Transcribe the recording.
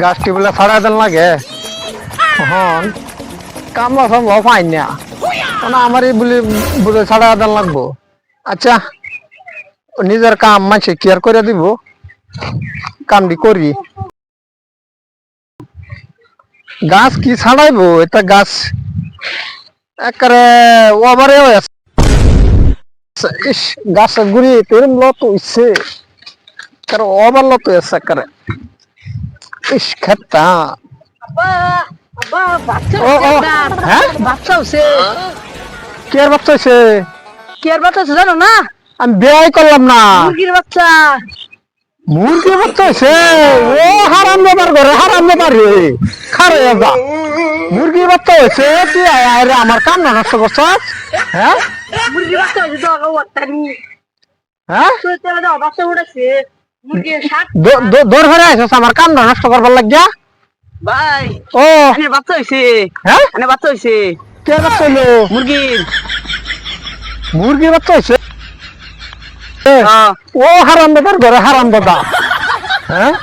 গাছটি বলে ছাড়া দেন লাগে হন কামলা সম্ভব পাই না আমার এই বলে বুঝে ছাড়া দেন লাগবো। আচ্ছা নিজের কাম মানছে কেয়ার করে দিব কামটি করি। গাছ কি ছাড়াইবো এটা গাছ একেবারে ওভারে হয়ে আছে। ইস গাছের গুড়ি তেরম লত হইছে কারণ ওভার লত হয়েছে একেবারে। ইস খেতা ও ও হ্যাঁ বাচ্চা হচ্ছে কে আর বাচ্চা হয়েছে? কি আর বাচ্চা হচ্ছে জানো না? আমি বিয়াই করলাম না। মুরগির বাচ্চা। মুরগি বাচ্চা হয়েছে? ও হারাম ব্যাপার করে হারাম ব্যাপার রে খারে যা মুরগি বাচ্চা হয়েছে তুই আরে আমার কাম না নষ্ট করছ। হ্যাঁ মুরগির বাচ্চা হচ্ছে তো ওটানি হ্যাঁ তুই তেলে দাও বাচ্চা উঠেছে মুরগির শাক। দৌড় ধরে আসছ আমার কাম না নষ্ট করবার লাগিয়া। ভাই ও এনে বাচ্চা হইছে। হ্যাঁ এনে বাচ্চা হইছে কে বাচ্চা হইলো? মুরগির। মুরগি বাচ্চা হয়েছে? হ্যাঁ ও হারাম ব্যাপার করে হারাম দাদা। হ্যাঁ